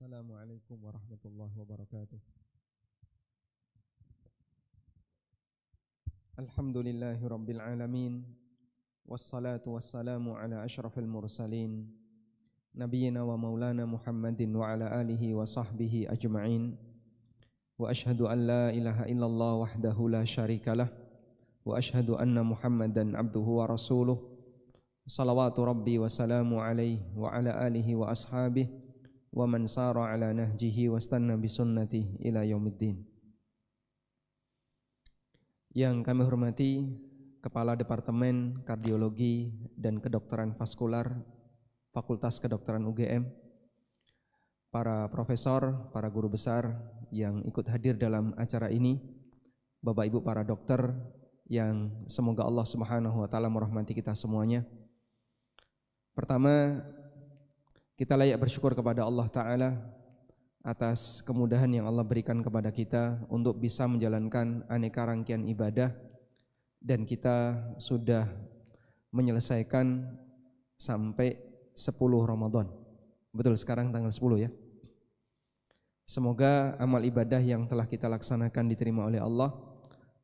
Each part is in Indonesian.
Assalamualaikum warahmatullahi wabarakatuh. Alhamdulillahi rabbil alamin. Wassalatu wassalamu ala ashrafil mursalin Nabiyyina wa maulana Muhammadin wa ala alihi wa sahbihi ajma'in. Wa ashhadu an la ilaha illallah wahdahu la syarikalah. Wa ashhadu anna Muhammadan abduhu wa rasuluh. Salawatu rabbi wa salamu alaihi wa ala alihi wa ashabihi wa man sara ala nahjihi wastanna bisunnatihi ila yaumiddin. Yang kami hormati Kepala Departemen Kardiologi dan Kedokteran Vaskular Fakultas Kedokteran UGM, para profesor, para guru besar yang ikut hadir dalam acara ini, Bapak Ibu para dokter yang semoga Allah Subhanahu wa taala merahmati kita semuanya. Pertama, kita layak bersyukur kepada Allah Ta'ala atas kemudahan yang Allah berikan kepada kita untuk bisa menjalankan aneka rangkaian ibadah, dan kita sudah menyelesaikan sampai 10 Ramadan. Betul, sekarang tanggal 10 ya. Semoga amal ibadah yang telah kita laksanakan diterima oleh Allah,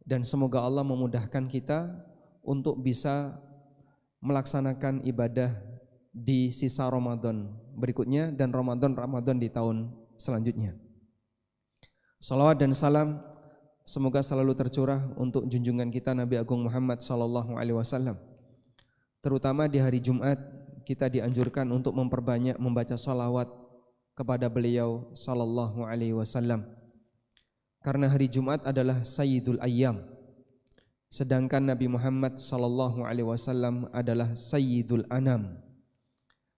dan semoga Allah memudahkan kita untuk bisa melaksanakan ibadah di sisa Ramadan berikutnya dan Ramadan di tahun selanjutnya. Salawat dan salam semoga selalu tercurah untuk junjungan kita Nabi Agung Muhammad sallallahu alaihi wasallam. Terutama di hari Jumat kita dianjurkan untuk memperbanyak membaca salawat kepada beliau sallallahu alaihi wasallam. Karena hari Jumat adalah Sayyidul Ayyam, sedangkan Nabi Muhammad sallallahu alaihi wasallam adalah Sayyidul Anam.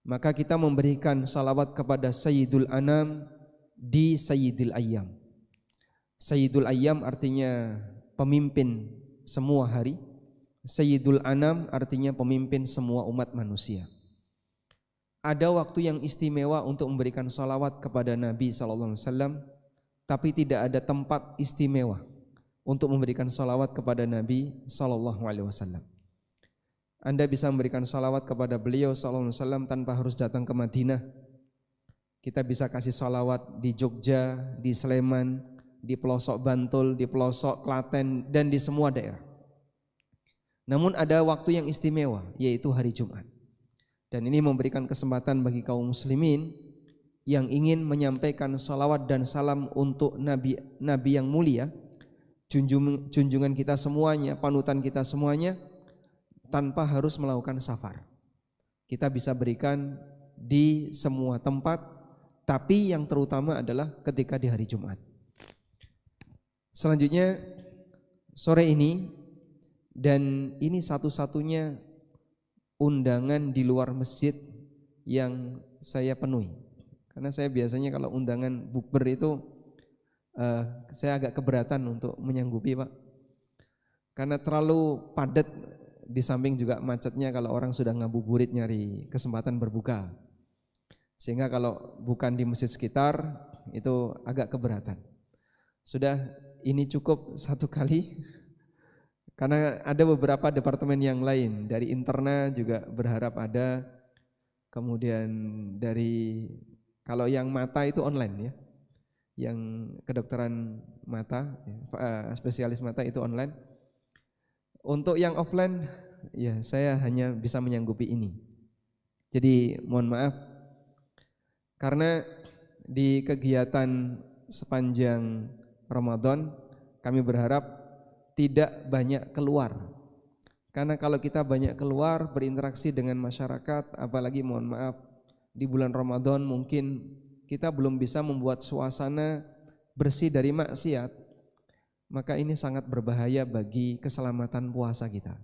Maka kita memberikan salawat kepada Sayyidul Anam di Sayyidil Ayyam. Sayyidul Ayyam artinya pemimpin semua hari. Sayyidul Anam artinya pemimpin semua umat manusia. Ada waktu yang istimewa untuk memberikan salawat kepada Nabi SAW, tapi tidak ada tempat istimewa untuk memberikan salawat kepada Nabi SAW. Anda bisa memberikan salawat kepada beliau sallallahu alaihi wasallam tanpa harus datang ke Madinah. Kita bisa kasih salawat di Jogja, di Sleman, di pelosok Bantul, di pelosok Klaten, dan di semua daerah. Namun ada waktu yang istimewa, yaitu hari Jumat. Dan ini memberikan kesempatan bagi kaum muslimin yang ingin menyampaikan salawat dan salam untuk Nabi yang mulia, junjungan kita semuanya, panutan kita semuanya, tanpa harus melakukan safar. Kita bisa berikan di semua tempat, tapi yang terutama adalah ketika di hari Jumat. Selanjutnya sore ini, dan ini satu-satunya undangan di luar masjid yang saya penuhi. Karena saya biasanya kalau undangan bukber itu saya agak keberatan untuk menyanggupi, Pak. Karena terlalu padat. Di samping juga macetnya kalau orang sudah ngabuburit nyari kesempatan berbuka. Sehingga kalau bukan di masjid sekitar itu agak keberatan. Sudah, ini cukup satu kali. Karena ada beberapa departemen yang lain. Dari Interna juga berharap ada. Kemudian dari, kalau yang mata itu online ya. Yang kedokteran mata, spesialis mata itu online. Untuk yang offline, ya saya hanya bisa menyanggupi ini. Jadi mohon maaf, karena di kegiatan sepanjang Ramadan kami berharap tidak banyak keluar. Karena kalau kita banyak keluar berinteraksi dengan masyarakat, apalagi mohon maaf di bulan Ramadan mungkin kita belum bisa membuat suasana bersih dari maksiat. Maka ini sangat berbahaya bagi keselamatan puasa kita.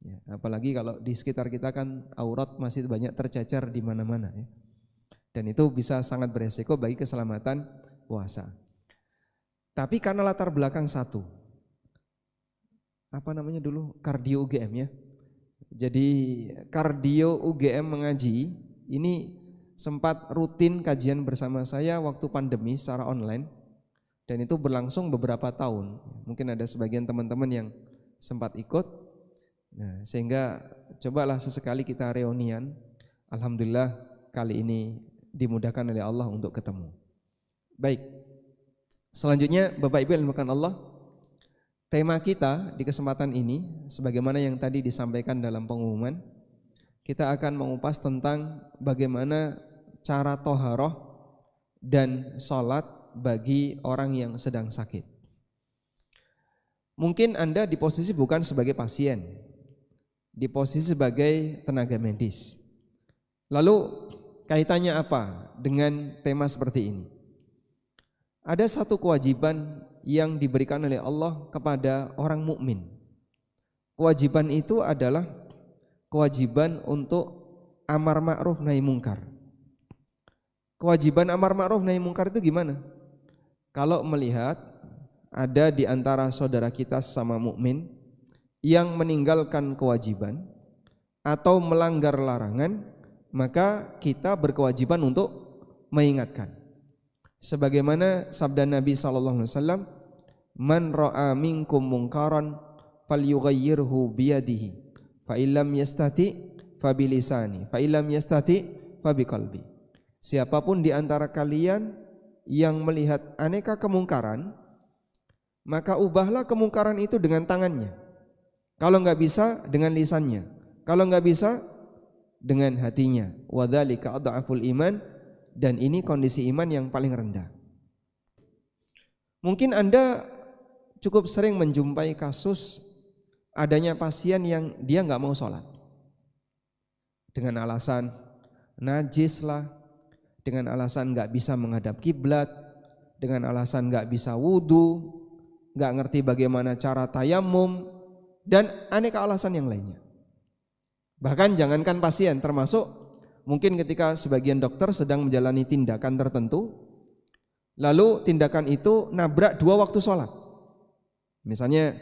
Ya, apalagi kalau di sekitar kita kan aurat masih banyak tercecer di mana-mana. Ya. Dan itu bisa sangat beresiko bagi keselamatan puasa. Tapi karena latar belakang satu, apa namanya dulu, kardio UGM ya. Jadi kardio UGM mengaji ini sempat rutin kajian bersama saya waktu pandemi secara online. Dan itu berlangsung beberapa tahun. Mungkin ada sebagian teman-teman yang sempat ikut. Nah, sehingga cobalah sesekali kita reunian. Alhamdulillah kali ini dimudahkan oleh Allah untuk ketemu. Baik. Selanjutnya Bapak Ibu yang dimuliakan Allah, tema kita di kesempatan ini sebagaimana yang tadi disampaikan dalam pengumuman, kita akan mengupas tentang bagaimana cara toharoh dan sholat bagi orang yang sedang sakit. Mungkin Anda di posisi bukan sebagai pasien, di posisi sebagai tenaga medis. Lalu kaitannya apa dengan tema seperti ini? Ada satu kewajiban yang diberikan oleh Allah kepada orang mukmin. Kewajiban itu adalah kewajiban untuk amar ma'ruf nahi mungkar. Kewajiban amar ma'ruf nahi mungkar itu gimana? Kalau melihat ada di antara saudara kita sesama mukmin yang meninggalkan kewajiban atau melanggar larangan, maka kita berkewajiban untuk mengingatkan. Sebagaimana sabda Nabi SAW, man ra'a minkum mungkaran falyughayyirhu biyadihi, fa illam yastati fa bilisani, fa illam yastati fa biqalbi. Siapapun di antara kalian yang melihat aneka kemungkaran, maka ubahlah kemungkaran itu dengan tangannya. Kalau enggak bisa, dengan lisannya. Kalau enggak bisa, dengan hatinya. Wa dzalika adhaful iman. Dan ini kondisi iman yang paling rendah. Mungkin Anda cukup sering menjumpai kasus adanya pasien yang dia nggak mau sholat dengan alasan najis lah, dengan alasan nggak bisa menghadap kiblat, dengan alasan nggak bisa wudhu, nggak ngerti bagaimana cara tayamum, dan aneka alasan yang lainnya. Bahkan jangankan pasien, termasuk mungkin ketika sebagian dokter sedang menjalani tindakan tertentu, lalu tindakan itu nabrak 2 waktu sholat. Misalnya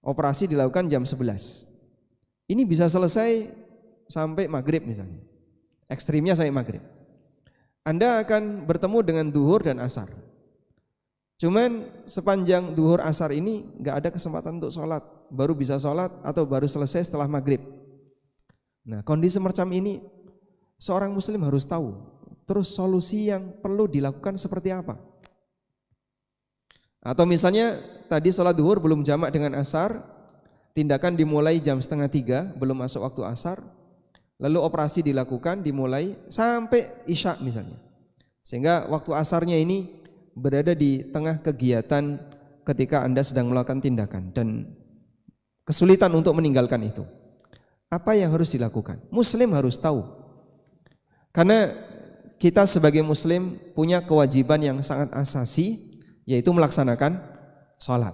operasi dilakukan jam 11, ini bisa selesai sampai maghrib misalnya, ekstrimnya sampai maghrib. Anda akan bertemu dengan duhur dan asar. Cuman sepanjang duhur asar ini gak ada kesempatan untuk sholat, baru bisa sholat atau baru selesai setelah maghrib. Nah, kondisi semacam ini seorang muslim harus tahu, terus solusi yang perlu dilakukan seperti apa. Atau misalnya tadi sholat duhur belum jamak dengan asar, tindakan dimulai jam 2:30, belum masuk waktu asar, lalu operasi dilakukan dimulai sampai isya misalnya, sehingga waktu asarnya ini berada di tengah kegiatan ketika Anda sedang melakukan tindakan dan kesulitan untuk meninggalkan itu. Apa yang harus dilakukan? Muslim harus tahu. Karena kita sebagai muslim punya kewajiban yang sangat asasi, yaitu melaksanakan sholat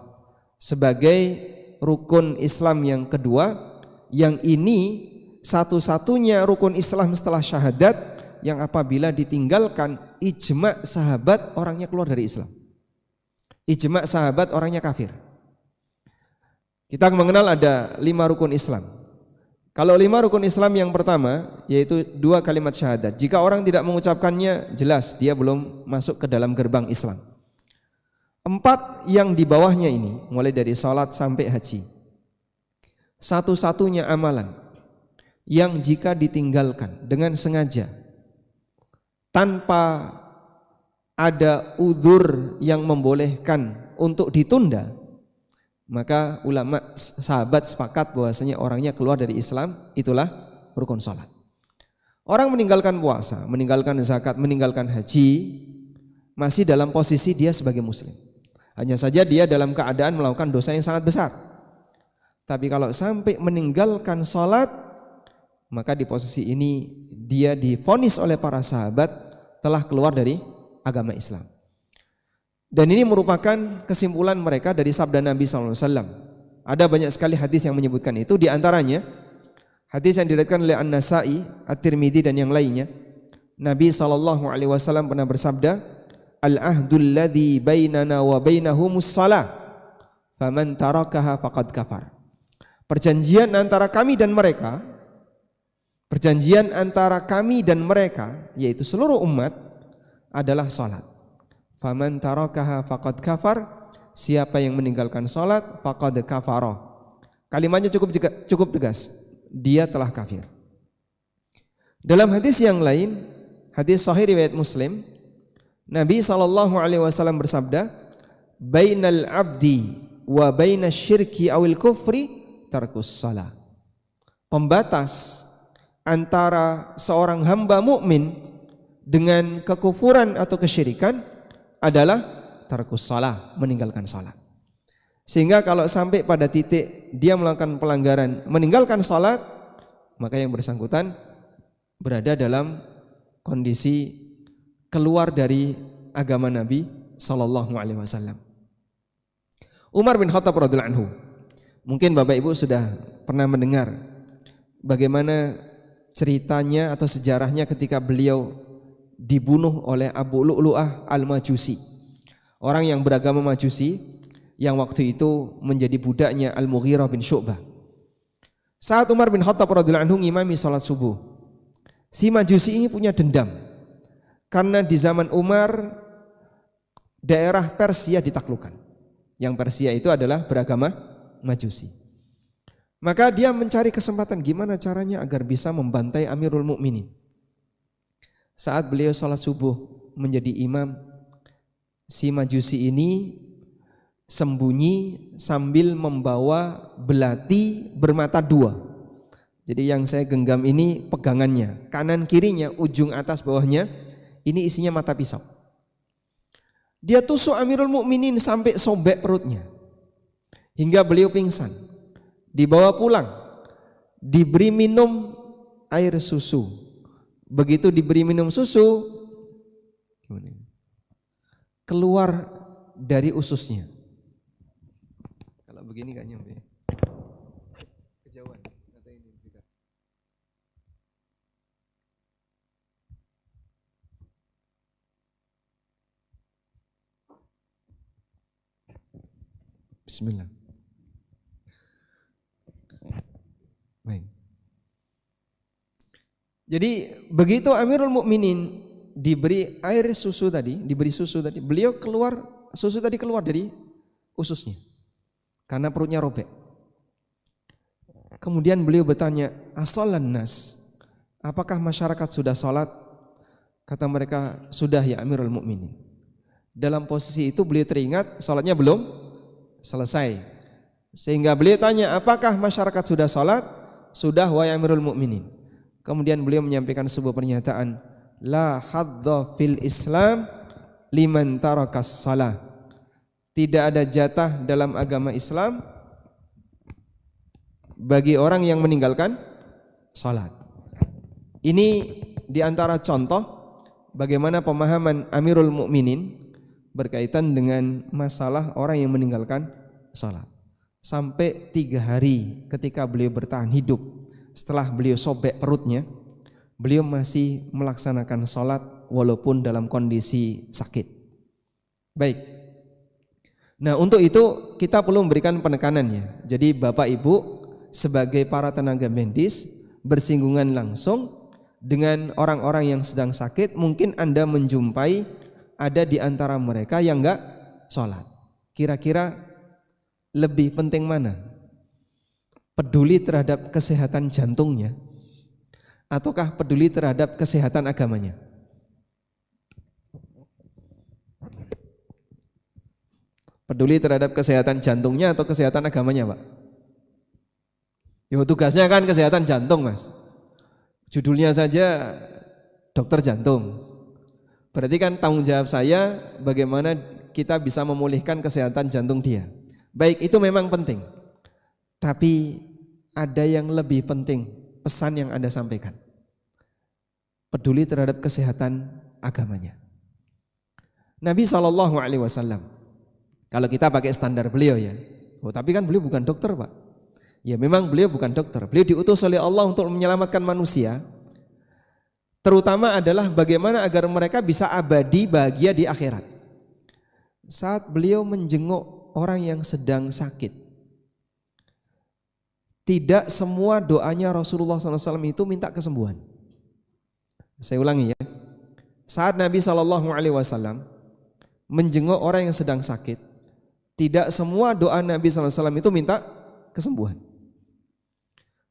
sebagai rukun Islam yang kedua, yang ini satu-satunya rukun Islam setelah syahadat yang apabila ditinggalkan, ijma' sahabat orangnya keluar dari Islam, ijma' sahabat orangnya kafir. Kita mengenal ada 5 rukun Islam. Kalau 5 rukun Islam yang pertama yaitu 2 kalimat syahadat. Jika orang tidak mengucapkannya, jelas dia belum masuk ke dalam gerbang Islam. 4 yang di bawahnya ini, mulai dari salat sampai haji, satu-satunya amalan yang jika ditinggalkan dengan sengaja tanpa ada uzur yang membolehkan untuk ditunda, maka ulama sahabat sepakat bahwasanya orangnya keluar dari Islam, itulah rukun salat. Orang meninggalkan puasa, meninggalkan zakat, meninggalkan haji masih dalam posisi dia sebagai muslim. Hanya saja dia dalam keadaan melakukan dosa yang sangat besar. Tapi kalau sampai meninggalkan salat, maka di posisi ini dia divonis oleh para sahabat telah keluar dari agama Islam. Dan ini merupakan kesimpulan mereka dari sabda Nabi SAW. Ada banyak sekali hadis yang menyebutkan itu. Di antaranya hadis yang diriwayatkan oleh An-Nasa'i, At-Tirmidzi dan yang lainnya. Nabi SAW pernah bersabda, Al-ahdul ladzi bainana wa bainahumus shalah, faman tarakaha faqad kafar. Perjanjian antara kami dan mereka, perjanjian antara kami dan mereka, yaitu seluruh umat, adalah salat. Faman tarakaha faqad kafar, siapa yang meninggalkan salat faqad kafara. Kalimatnya cukup tegas, dia telah kafir. Dalam hadis yang lain, hadis sahih riwayat Muslim, Nabi SAW bersabda, bainal abdi wa bainasyirki awil kufri tarkus shalah. Pembatas antara seorang hamba mukmin dengan kekufuran atau kesyirikan adalah tarkus shalah, meninggalkan salat. Sehingga kalau sampai pada titik dia melakukan pelanggaran, meninggalkan salat, maka yang bersangkutan berada dalam kondisi keluar dari agama Nabi sallallahu alaihi wasallam. Umar bin Khattab radhiyallahu anhu. Mungkin Bapak Ibu sudah pernah mendengar bagaimana ceritanya atau sejarahnya ketika beliau dibunuh oleh Abu Lu'lu'ah al-Majusi. Orang yang beragama Majusi yang waktu itu menjadi budaknya Al-Mughirah bin Syu'bah. Saat Umar bin Khattab radhiyallahu anhu ngimami salat subuh, si Majusi ini punya dendam karena di zaman Umar daerah Persia ditaklukkan. Yang Persia itu adalah beragama Majusi. Maka dia mencari kesempatan gimana caranya agar bisa membantai Amirul Mukminin. Saat beliau salat subuh menjadi imam, si Majusi ini sembunyi sambil membawa belati bermata dua. Jadi yang saya genggam ini pegangannya, kanan kirinya, ujung atas bawahnya, ini isinya mata pisau. Dia tusuk Amirul Mukminin sampai sobek perutnya, hingga beliau pingsan. Dibawa pulang, diberi minum air susu. Begitu diberi minum susu, keluar dari ususnya. Kalau begini gak nyampe. Kejauhan. Bismillah. Baik. Jadi begitu Amirul Mukminin diberi air susu tadi, beliau keluar, susu tadi keluar dari ususnya karena perutnya robek. Kemudian beliau bertanya, "Asalan nas? Apakah masyarakat sudah salat?" Kata mereka, "Sudah ya Amirul Mukminin." Dalam posisi itu beliau teringat salatnya belum selesai. Sehingga beliau tanya, "Apakah masyarakat sudah salat?" "Sudah wahai Amirul Mukminin." Kemudian beliau menyampaikan sebuah pernyataan, "La hadza fil Islam liman tarakas shalah." Tidak ada jatah dalam agama Islam bagi orang yang meninggalkan salat. Ini diantara contoh bagaimana pemahaman Amirul Mukminin berkaitan dengan masalah orang yang meninggalkan salat. Sampai 3 hari ketika beliau bertahan hidup, setelah beliau sobek perutnya, beliau masih melaksanakan salat walaupun dalam kondisi sakit. Baik. Nah, untuk itu kita perlu memberikan penekanannya. Jadi Bapak Ibu sebagai para tenaga medis bersinggungan langsung dengan orang-orang yang sedang sakit, mungkin Anda menjumpai ada di antara mereka yang enggak salat. Kira-kira lebih penting mana? Peduli terhadap kesehatan jantungnya ataukah peduli terhadap kesehatan agamanya? Peduli terhadap kesehatan jantungnya atau kesehatan agamanya, Pak? Ya, tugasnya kan kesehatan jantung, Mas. Judulnya saja dokter jantung. Berarti kan tanggung jawab saya bagaimana kita bisa memulihkan kesehatan jantung dia. Baik, itu memang penting. Tapi ada yang lebih penting, pesan yang Anda sampaikan. Peduli terhadap kesehatan agamanya. Nabi SAW, kalau kita pakai standar beliau ya, tapi kan beliau bukan dokter, Pak. Ya memang beliau bukan dokter. Beliau diutus oleh Allah untuk menyelamatkan manusia. Terutama adalah bagaimana agar mereka bisa abadi bahagia di akhirat. Saat beliau menjenguk orang yang sedang sakit, tidak semua doanya Rasulullah SAW itu minta kesembuhan. Saya ulangi ya. Saat Nabi SAW menjenguk orang yang sedang sakit, tidak semua doa Nabi SAW itu minta kesembuhan.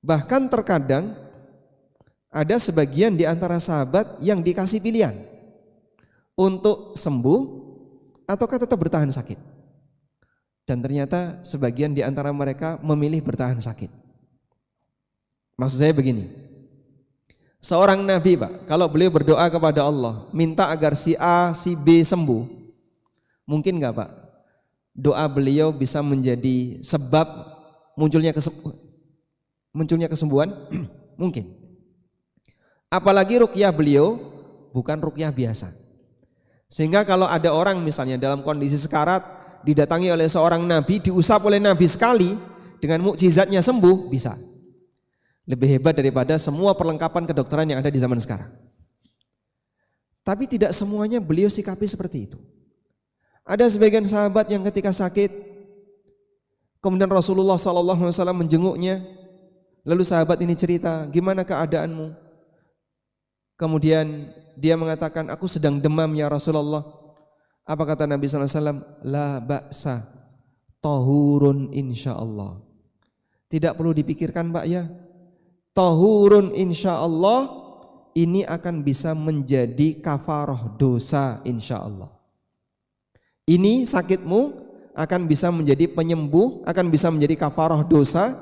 Bahkan terkadang ada sebagian di antara sahabat yang dikasih pilihan. untuk sembuh ataukah tetap bertahan sakit? Dan ternyata sebagian di antara mereka memilih bertahan sakit. Maksud saya begini, seorang nabi Pak, kalau beliau berdoa kepada Allah minta agar si A, si B sembuh, mungkin nggak Pak doa beliau bisa menjadi sebab munculnya kesembuhan? Mungkin. Apalagi ruqyah beliau bukan ruqyah biasa. Sehingga kalau ada orang misalnya dalam kondisi sekarat didatangi oleh seorang nabi, diusap oleh nabi sekali, dengan mukjizatnya sembuh, bisa. Lebih hebat daripada semua perlengkapan kedokteran yang ada di zaman sekarang. Tapi tidak semuanya beliau sikapi seperti itu. Ada sebagian sahabat yang ketika sakit, kemudian Rasulullah SAW menjenguknya, lalu sahabat ini cerita, gimana keadaanmu? Kemudian dia mengatakan, aku sedang demam ya Rasulullah. Apa kata Nabi SAW? La ba'sa, tahurun insyaallah. Tidak perlu dipikirkan Pak ya, tahurun insyaallah, ini akan bisa menjadi kafarah dosa insyaallah. Ini sakitmu akan bisa menjadi penyembuh, akan bisa menjadi kafarah dosa,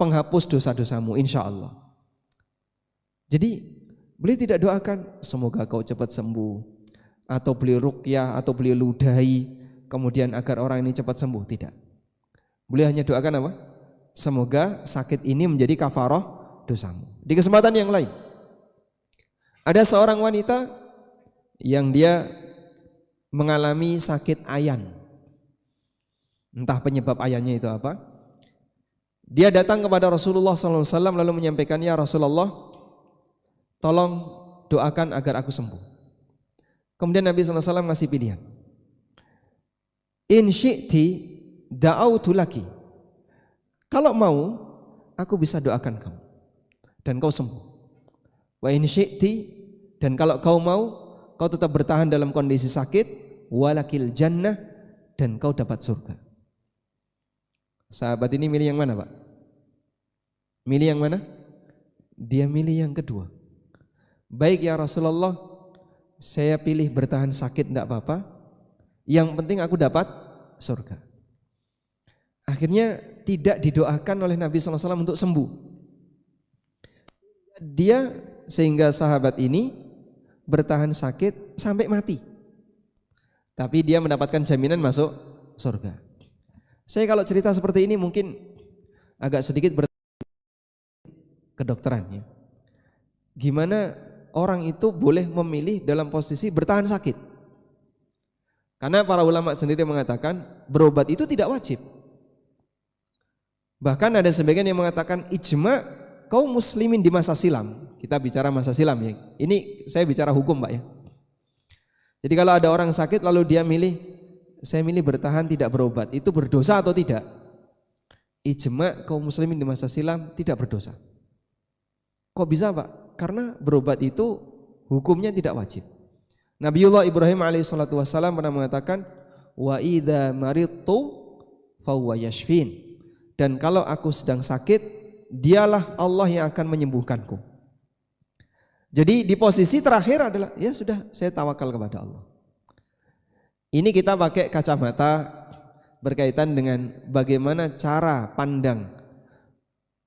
penghapus dosa-dosamu insyaallah. Jadi beliau tidak doakan semoga kau cepat sembuh, atau beliau ruqyah, atau beliau ludahi kemudian agar orang ini cepat sembuh, tidak. Beliau hanya doakan apa? Semoga sakit ini menjadi kafarah dosamu. Di kesempatan yang lain, ada seorang wanita yang dia mengalami sakit ayan. Entah penyebab ayannya itu apa. Dia datang kepada Rasulullah SAW lalu menyampaikan, ya Rasulullah, tolong doakan agar aku sembuh. Kemudian Nabi SAW ngasih pilihan, in syi'ti da'autu laki, kalau mau aku bisa doakan kamu dan kau sembuh. Wa in syi'ti, dan kalau kau mau kau tetap bertahan dalam kondisi sakit, walakil jannah, dan kau dapat surga. Sahabat ini milih yang mana Pak? Milih yang mana? Dia milih yang kedua. Baik ya Rasulullah, saya pilih bertahan sakit tidak apa-apa, yang penting aku dapat surga. Akhirnya tidak didoakan oleh Nabi SAW untuk sembuh. Dia, sehingga sahabat ini bertahan sakit sampai mati, tapi dia mendapatkan jaminan masuk surga. Saya kalau cerita seperti ini mungkin agak sedikit kedokteran ya. Gimana orang itu boleh memilih dalam posisi bertahan sakit? Karena para ulama sendiri mengatakan berobat itu tidak wajib. Bahkan ada sebagian yang mengatakan ijma kaum muslimin di masa silam. Kita bicara masa silam ya. Ini saya bicara hukum Pak ya. Jadi kalau ada orang sakit lalu dia milih, saya milih bertahan tidak berobat, itu berdosa atau tidak? Ijma kaum muslimin di masa silam tidak berdosa. Kok bisa Pak? Karena berobat itu hukumnya tidak wajib. Nabiullah Ibrahim alaihissalatu wassalam pernah mengatakan, wa idza maridtu fahuwa yashfin, dan kalau aku sedang sakit, dialah Allah yang akan menyembuhkanku. Jadi di posisi terakhir adalah, ya sudah, saya tawakal kepada Allah. Ini kita pakai kacamata berkaitan dengan bagaimana cara pandang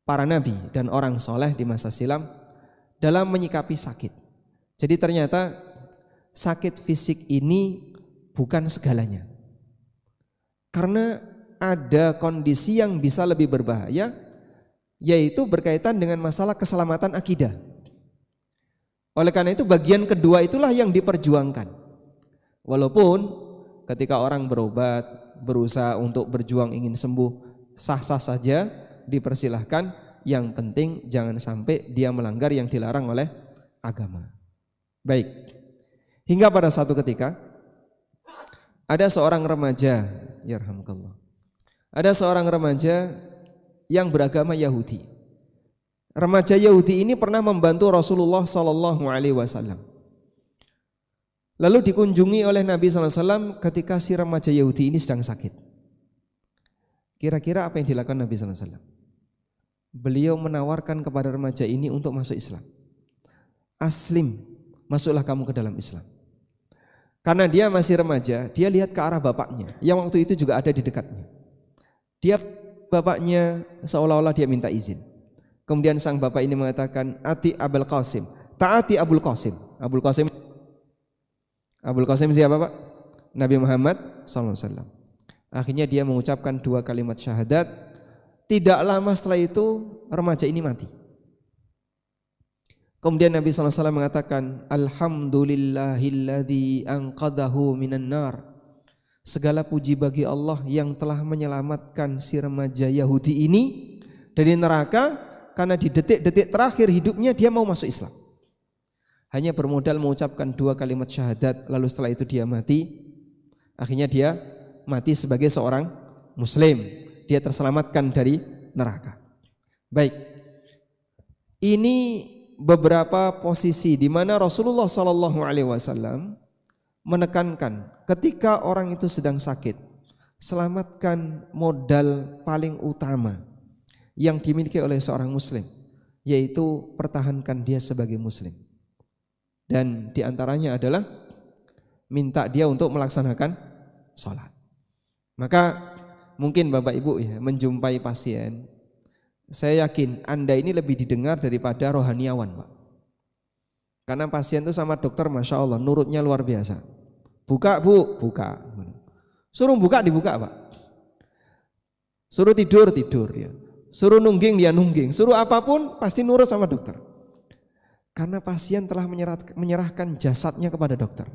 para nabi dan orang soleh di masa silam dalam menyikapi sakit. Jadi ternyata sakit fisik ini bukan segalanya. Karena ada kondisi yang bisa lebih berbahaya, yaitu berkaitan dengan masalah keselamatan akidah. Oleh karena itu bagian kedua itulah yang diperjuangkan. Walaupun ketika orang berobat, berusaha untuk berjuang ingin sembuh, sah-sah saja, dipersilahkan. Yang penting jangan sampai dia melanggar yang dilarang oleh agama. Baik. Hingga pada satu ketika ada seorang remaja, yarhamukallah. Ada seorang remaja yang beragama Yahudi. Remaja Yahudi ini pernah membantu Rasulullah SAW. Lalu dikunjungi oleh Nabi SAW ketika si remaja Yahudi ini sedang sakit. Kira-kira apa yang dilakukan Nabi SAW? Beliau menawarkan kepada remaja ini untuk masuk Islam. Aslim, masuklah kamu ke dalam Islam. Karena dia masih remaja, dia lihat ke arah bapaknya yang waktu itu juga ada di dekatnya. Dia bapaknya seolah-olah dia minta izin. Kemudian sang bapak ini mengatakan, "Ati Abul Qasim." Taati Abul Qasim. Abul Qasim siapa, Pak? Nabi Muhammad SAW. Akhirnya dia mengucapkan 2 kalimat syahadat. Tidak lama setelah itu remaja ini mati. Kemudian Nabi SAW mengatakan, Alhamdulillahilladzi anqadahu minan nar. Segala puji bagi Allah yang telah menyelamatkan si remaja Yahudi ini dari neraka, karena di detik-detik terakhir hidupnya dia mau masuk Islam. Hanya bermodal mengucapkan 2 kalimat syahadat, lalu setelah itu dia mati. Akhirnya dia mati sebagai seorang muslim. Dia terselamatkan dari neraka. Baik, ini beberapa posisi di mana Rasulullah SAW menekankan ketika orang itu sedang sakit, selamatkan modal paling utama yang dimiliki oleh seorang muslim, yaitu pertahankan dia sebagai muslim. Dan diantaranya adalah minta dia untuk melaksanakan sholat. Maka mungkin Bapak Ibu ya menjumpai pasien, saya yakin Anda ini lebih didengar daripada rohaniawan, Pak. Karena pasien itu sama dokter, Masya Allah, nurutnya luar biasa. Buka Bu, buka. Suruh buka, dibuka Pak. Suruh tidur, tidur ya. Suruh nungging, dia nungging. Suruh apapun pasti nurut sama dokter. Karena pasien telah menyerahkan jasadnya kepada dokter.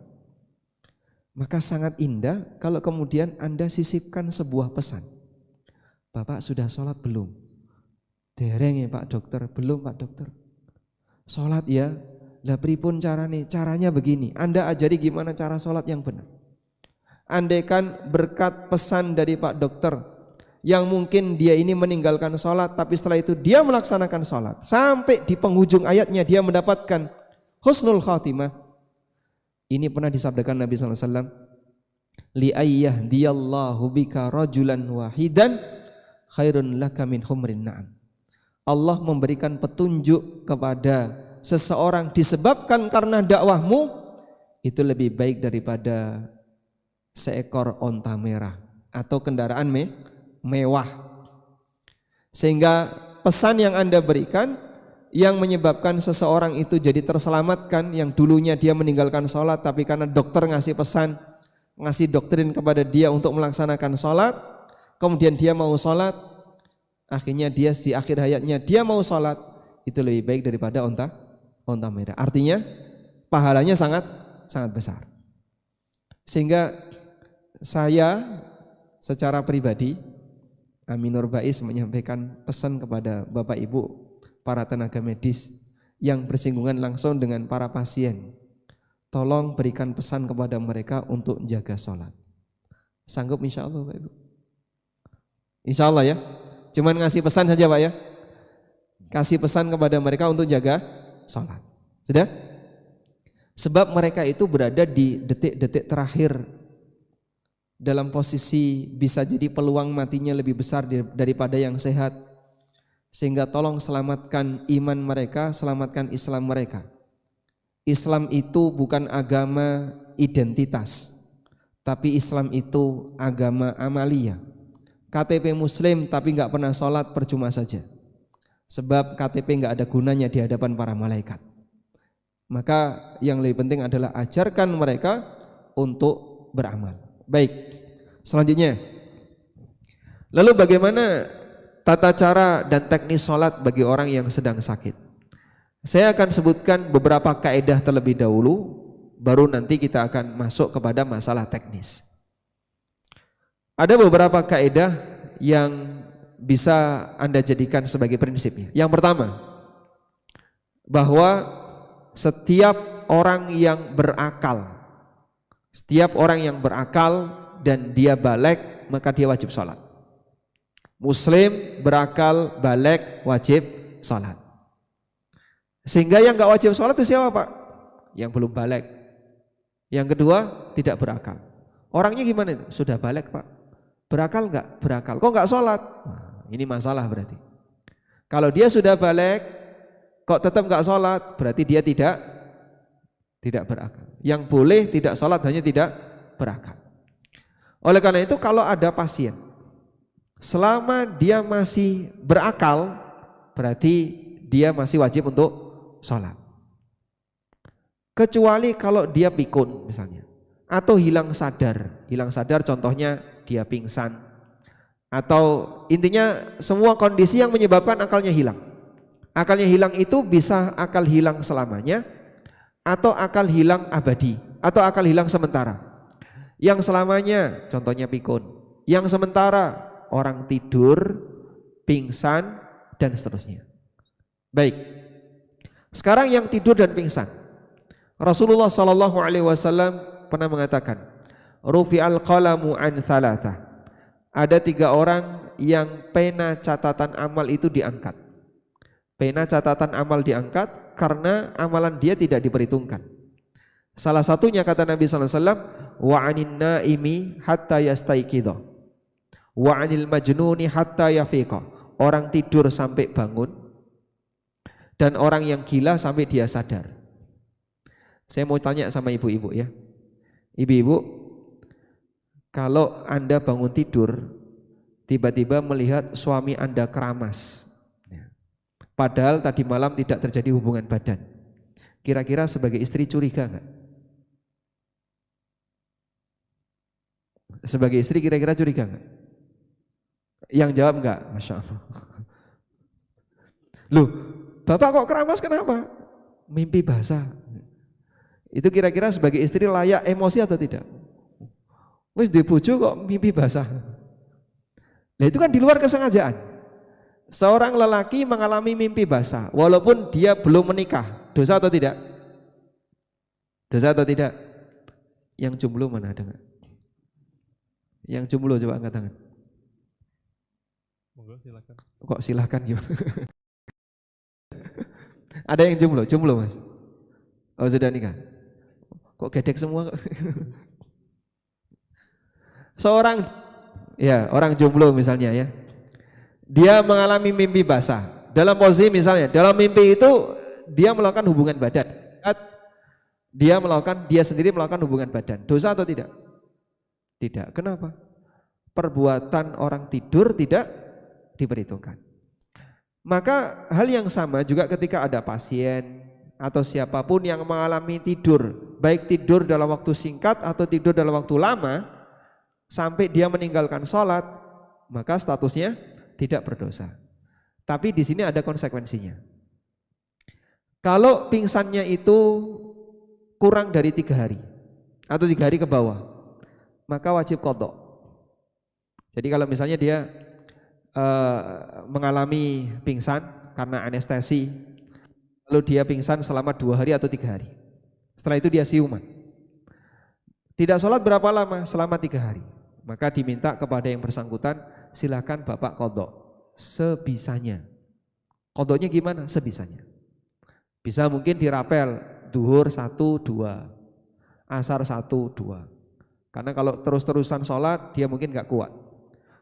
Maka sangat indah kalau kemudian Anda sisipkan sebuah pesan. Bapak sudah sholat belum? Dereng ya Pak Dokter, belum Pak Dokter. Sholat ya, lah pripun caranya begini. Anda ajari gimana cara sholat yang benar. Andaikan berkat pesan dari Pak Dokter, yang mungkin dia ini meninggalkan sholat, tapi setelah itu dia melaksanakan sholat, sampai di penghujung ayatnya dia mendapatkan husnul khatimah. Ini pernah disabdakan Nabi SAW, li'ayyahdiyallahu bika rajulan wahidan khairun laka min humrin na'am. Allah memberikan petunjuk kepada seseorang disebabkan karena dakwahmu, itu lebih baik daripada seekor onta merah atau kendaraan mewah. Sehingga pesan yang Anda berikan yang menyebabkan seseorang itu jadi terselamatkan, yang dulunya dia meninggalkan sholat, tapi karena dokter ngasih pesan, ngasih doktrin kepada dia untuk melaksanakan sholat, kemudian dia mau sholat, akhirnya dia di akhir hayatnya dia mau sholat, itu lebih baik daripada onta merah. Artinya pahalanya sangat besar. Sehingga saya secara pribadi, Aminur Bais menyampaikan pesan kepada Bapak Ibu para tenaga medis yang bersinggungan langsung dengan para pasien. Tolong berikan pesan kepada mereka untuk jaga sholat. Sanggup insya Allah Pak Ibu? Insya Allah ya. Cuman ngasih pesan saja Pak ya. Kasih pesan kepada mereka untuk jaga sholat. Sudah? Sebab mereka itu berada di detik-detik terakhir, dalam posisi bisa jadi peluang matinya lebih besar daripada yang sehat. Sehingga tolong selamatkan iman mereka, selamatkan Islam mereka. Islam itu bukan agama identitas, tapi Islam itu agama amalia. KTP Muslim tapi nggak pernah sholat percuma saja. Sebab KTP nggak ada gunanya di hadapan para malaikat. Maka yang lebih penting adalah ajarkan mereka untuk beramal. Baik, selanjutnya. Lalu bagaimana tata cara dan teknis sholat bagi orang yang sedang sakit? Saya akan sebutkan beberapa kaidah terlebih dahulu, baru nanti kita akan masuk kepada masalah teknis. Ada beberapa kaidah yang bisa Anda jadikan sebagai prinsipnya. Yang pertama, bahwa setiap orang yang berakal dan dia baligh, maka dia wajib sholat. Muslim berakal, baligh, wajib sholat. Sehingga yang gak wajib sholat itu siapa Pak? Yang belum baligh. Yang kedua, tidak berakal. Orangnya gimana itu? Sudah baligh Pak. Berakal gak? Berakal. Kok gak sholat? Nah, ini masalah berarti. Kalau dia sudah baligh, kok tetap gak sholat, berarti dia tidak tidak berakal. Yang boleh tidak sholat hanya tidak berakal. Oleh karena itu kalau ada pasien, selama dia masih berakal, berarti dia masih wajib untuk sholat. Kecuali kalau dia pikun misalnya, atau hilang sadar contohnya dia pingsan, atau intinya semua kondisi yang menyebabkan akalnya hilang. Akalnya hilang itu bisa akal hilang selamanya, atau akal hilang abadi, atau akal hilang sementara. Yang selamanya contohnya pikun, yang sementara orang tidur, pingsan, dan seterusnya. Baik, sekarang yang tidur dan pingsan, Rasulullah SAW pernah mengatakan, rufi'al qalamu an thalathah. Ada 3 orang yang pena catatan amal itu diangkat. Pena catatan amal diangkat karena amalan dia tidak diperhitungkan. Salah satunya kata Nabi SAW, wa anin naimi hatta yastaiqidha, wa anil majnuni hatta yafiqa. Orang tidur sampai bangun, dan orang yang gila sampai dia sadar. Saya mau tanya sama ibu-ibu ya. Ibu-ibu, kalau Anda bangun tidur, tiba-tiba melihat suami Anda keramas, padahal tadi malam tidak terjadi hubungan badan, kira-kira sebagai istri curiga enggak? Sebagai istri kira-kira curiga enggak? Yang jawab enggak, Masya Allah. Loh, Bapak kok keramas kenapa? Mimpi basah. Itu kira-kira sebagai istri layak emosi atau tidak? Wis di bojo kok mimpi basah. Nah itu kan di luar kesengajaan. Seorang lelaki mengalami mimpi basah walaupun dia belum menikah, dosa atau tidak? Dosa atau tidak? Yang jomblo mana ada enggak? Yang jomblo coba angkat tangan. Monggo silakan. Kok silakan gimana? Ada yang jomblo Mas? Oh sudah nikah. Kok gedek semua? Seorang orang jomblo misalnya ya, dia mengalami mimpi basah. Dalam posisi misalnya, dalam mimpi itu dia melakukan hubungan badan. Dia sendiri melakukan hubungan badan. Dosa atau tidak? Tidak. Kenapa? Perbuatan orang tidur tidak diperhitungkan. Maka hal yang sama juga ketika ada pasien atau siapapun yang mengalami tidur, baik tidur dalam waktu singkat atau tidur dalam waktu lama, sampai dia meninggalkan sholat, maka statusnya tidak berdosa. Tapi di sini ada konsekuensinya. Kalau pingsannya itu kurang dari 3 hari atau 3 hari ke bawah, maka wajib qadha. Jadi kalau misalnya dia mengalami pingsan karena anestesi, lalu dia pingsan selama 2 hari atau 3 hari, setelah itu dia siuman, tidak sholat berapa lama? Selama 3 hari. Maka diminta kepada yang bersangkutan, silakan Bapak qadha sebisanya. Qadhanya gimana? Sebisanya. Bisa mungkin dirapel, duhur 1, 2, asar 1, 2. Karena kalau terus-terusan sholat dia mungkin gak kuat.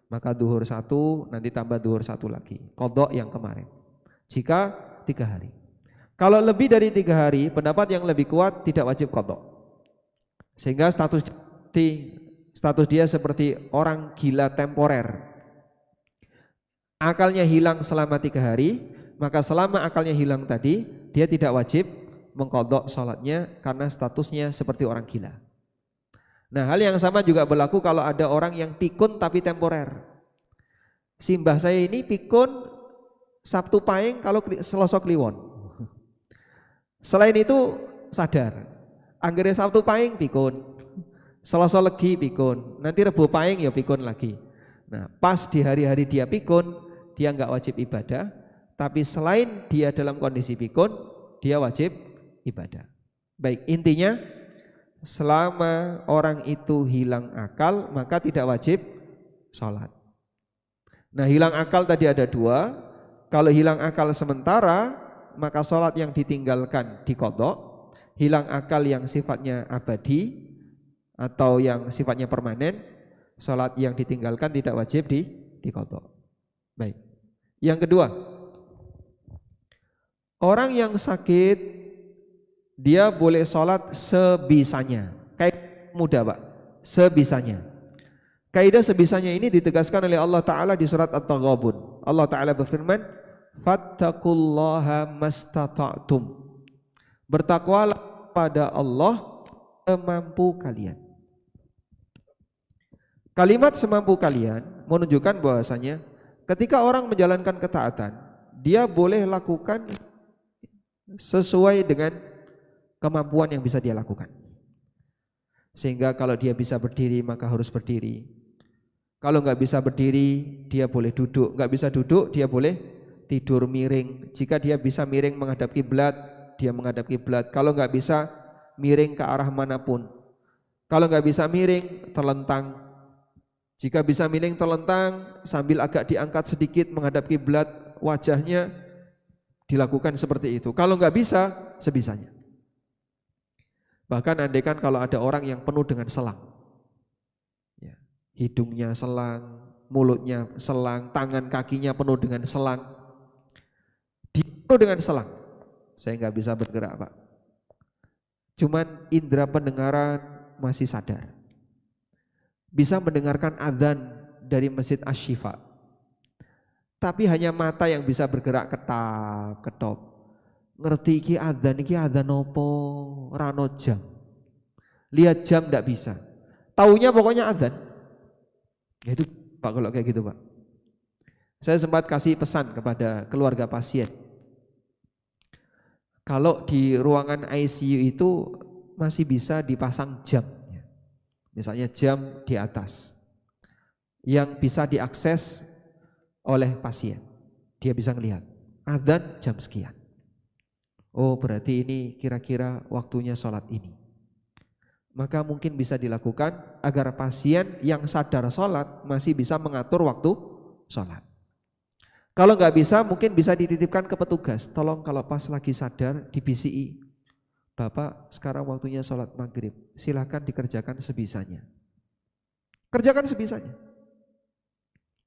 Maka duhur 1, nanti tambah duhur 1 lagi. Qadha yang kemarin. Jika 3 hari. Kalau lebih dari 3 hari, pendapat yang lebih kuat tidak wajib qadha. Sehingga status dia seperti orang gila temporer. Akalnya hilang selama 3 hari, maka selama akalnya hilang tadi, dia tidak wajib mengqadha sholatnya karena statusnya seperti orang gila. Nah, hal yang sama juga berlaku kalau ada orang yang pikun tapi temporer. Simbah saya ini pikun Sabtu Pahing kalau Selasa Kliwon. Selain itu sadar, anggere Sabtu Pahing pikun, Selasa Legi pikun, nanti Rebo Pahing ya pikun lagi. Nah, pas di hari-hari dia pikun, dia enggak wajib ibadah, tapi selain dia dalam kondisi pikun, dia wajib ibadah. Baik, intinya selama orang itu hilang akal, maka tidak wajib sholat. Nah, hilang akal tadi ada 2. Kalau hilang akal sementara, maka sholat yang ditinggalkan diqadha. Hilang akal yang sifatnya abadi atau yang sifatnya permanen, sholat yang ditinggalkan tidak wajib diqadha. Baik. Yang kedua, orang yang sakit dia boleh sholat sebisanya. Kaidah mudah Pak, sebisanya. Kaidah sebisanya ini ditegaskan oleh Allah Ta'ala di surat At-Taghabun. Allah Ta'ala berfirman, fattaqullaha mastata'tum. Bertakwalah pada Allah semampu kalian. Kalimat semampu kalian menunjukkan bahwasanya ketika orang menjalankan ketaatan, dia boleh lakukan sesuai dengan kemampuan yang bisa dia lakukan. Sehingga kalau dia bisa berdiri maka harus berdiri. Kalau nggak bisa berdiri dia boleh duduk, nggak bisa duduk dia boleh tidur miring. Jika dia bisa miring menghadap kiblat, dia menghadap kiblat. Kalau nggak bisa miring ke arah manapun. Kalau nggak bisa miring terlentang. Jika bisa miring terlentang sambil agak diangkat sedikit menghadap kiblat, wajahnya dilakukan seperti itu. Kalau nggak bisa, sebisanya. Bahkan andaikan kalau ada orang yang penuh dengan selang, ya, hidungnya selang, mulutnya selang, tangan kakinya penuh dengan selang, dia penuh dengan selang, saya nggak bisa bergerak Pak. Cuman indera pendengaran masih sadar, bisa mendengarkan adzan dari Masjid Asy-Syifa, tapi hanya mata yang bisa bergerak ketap ketop. Ngerti iki adzan opo, rano jam. Lihat jam ndak bisa. Taunya pokoknya adzan. Ya itu Pak kalau kayak gitu Pak. Saya sempat kasih pesan kepada keluarga pasien. Kalau di ruangan ICU itu masih bisa dipasang jam. Misalnya jam di atas yang bisa diakses oleh pasien. Dia bisa melihat adzan jam sekian. Oh berarti ini kira-kira waktunya sholat ini. Maka mungkin bisa dilakukan agar pasien yang sadar sholat masih bisa mengatur waktu sholat. Kalau nggak bisa mungkin bisa dititipkan ke petugas. Tolong kalau pas lagi sadar di BCI, Bapak sekarang waktunya sholat maghrib, silahkan dikerjakan sebisanya. Kerjakan sebisanya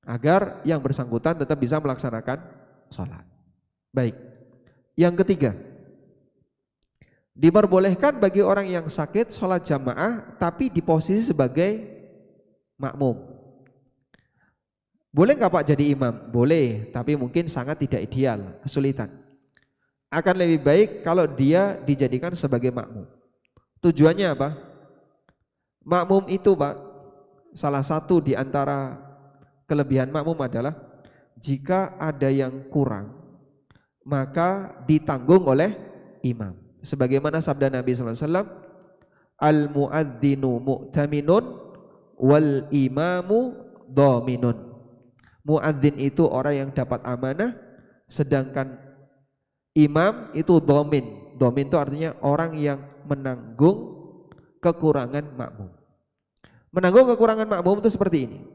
agar yang bersangkutan tetap bisa melaksanakan sholat. Baik. Yang ketiga, diperbolehkan bagi orang yang sakit sholat jamaah tapi di posisi sebagai makmum. Boleh nggak Pak jadi imam? Boleh, tapi mungkin sangat tidak ideal, kesulitan. Akan lebih baik kalau dia dijadikan sebagai makmum. Tujuannya apa? Makmum itu Pak, salah satu di antara kelebihan makmum adalah jika ada yang kurang, maka ditanggung oleh imam. Sebagaimana sabda Nabi SAW, al-muadzinu mu'taminun wal imamu dhaminun. Muadzin itu orang yang dapat amanah, sedangkan imam itu dhamin. Dhamin itu artinya orang yang menanggung kekurangan makmum. Menanggung kekurangan makmum itu seperti ini.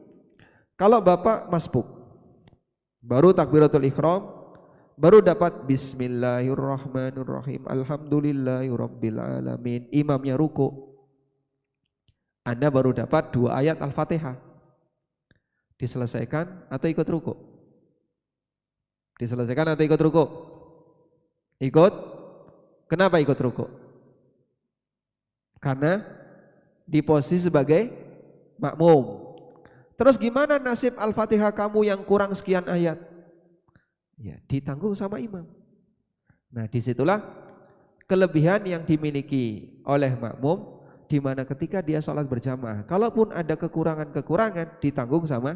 Kalau Bapak masbuk, baru takbiratul ihram, baru dapat bismillahirrahmanirrahim, alhamdulillahirabbil alamin, imamnya ruku, Anda baru dapat 2 ayat Al-Fatihah. Diselesaikan atau ikut ruku? Diselesaikan atau ikut ruku? Ikut. Kenapa ikut ruku? Karena di posisi sebagai makmum. Terus gimana nasib Al-Fatihah kamu yang kurang sekian ayat? Ya, ditanggung sama imam. Nah, disitulah kelebihan yang dimiliki oleh makmum, di mana ketika dia sholat berjamaah, kalaupun ada kekurangan-kekurangan ditanggung sama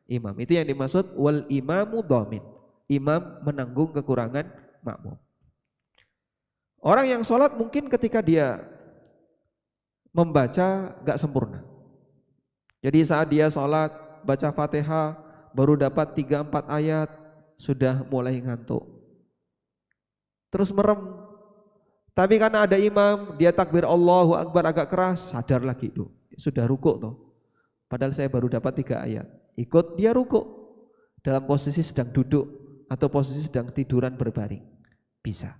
imam. Itu yang dimaksud wal imamu dhamin. Imam menanggung kekurangan makmum. Orang yang sholat mungkin ketika dia membaca gak sempurna. Jadi saat dia sholat baca Fatihah baru dapat 3-4 ayat, sudah mulai ngantuk, terus merem. Tapi karena ada imam, dia takbir Allahu Akbar agak keras, sadar lagi tuh, sudah rukuk tuh. Padahal saya baru dapat 3 ayat. Ikut dia rukuk dalam posisi sedang duduk atau posisi sedang tiduran berbaring. Bisa.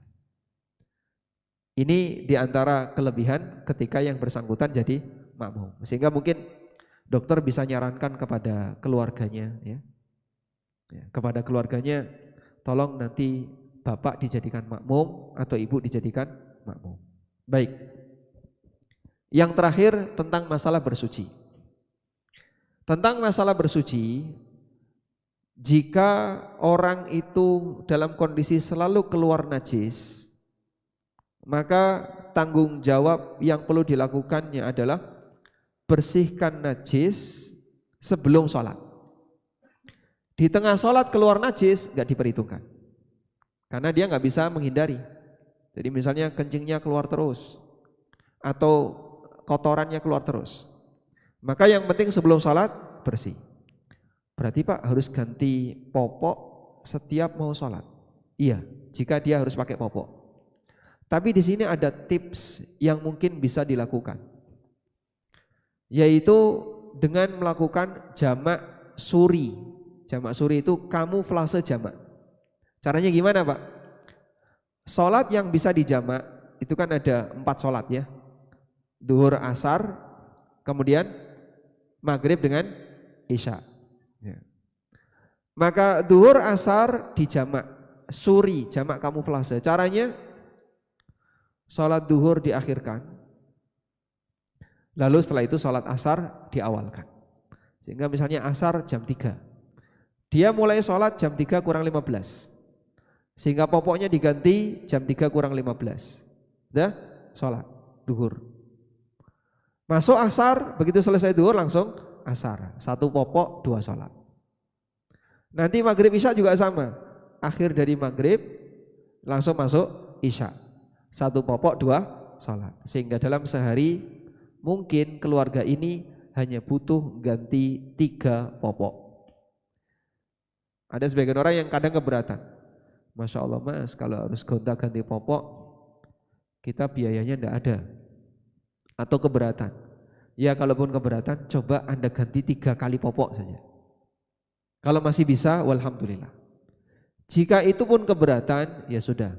Ini diantara kelebihan ketika yang bersangkutan jadi makmum. Sehingga mungkin dokter bisa nyarankan kepada keluarganya, ya, kepada keluarganya, tolong nanti bapak dijadikan makmum atau ibu dijadikan makmum. Baik. Yang terakhir tentang masalah bersuci. Tentang masalah bersuci, jika orang itu dalam kondisi selalu keluar najis, maka tanggung jawab yang perlu dilakukannya adalah bersihkan najis sebelum sholat. Di tengah sholat keluar najis gak diperhitungkan, karena dia gak bisa menghindari. Jadi misalnya kencingnya keluar terus atau kotorannya keluar terus, maka yang penting sebelum sholat bersih. Berarti Pak harus ganti popok setiap mau sholat? Iya, jika dia harus pakai popok. Tapi di sini ada tips yang mungkin bisa dilakukan, yaitu dengan melakukan jamak suri. Jamak suri itu kamuflase jamak. Caranya gimana Pak? Sholat yang bisa dijamak itu kan ada 4 sholat ya. Duhur, asar, kemudian maghrib dengan isya. Ya. Maka duhur, asar dijamak, suri, jamak kamuflase. Caranya sholat duhur diakhirkan, lalu setelah itu sholat asar diawalkan. Sehingga misalnya asar jam 3, dia mulai sholat jam 3 kurang 15, sehingga popoknya diganti jam 3 kurang 15. Udah sholat duhur. Masuk asar, begitu selesai duhur langsung asar, 1 popok 2 sholat. Nanti maghrib isya juga sama, akhir dari maghrib langsung masuk isya, 1 popok 2 sholat. Sehingga dalam sehari mungkin keluarga ini hanya butuh ganti 3 popok. Ada sebagian orang yang kadang keberatan, Masya Allah Mas, kalau harus gonta-ganti popok kita biayanya tidak ada, atau keberatan. Ya kalaupun keberatan, coba Anda ganti 3 kali popok saja. Kalau masih bisa, walhamdulillah. Jika itu pun keberatan, ya sudah,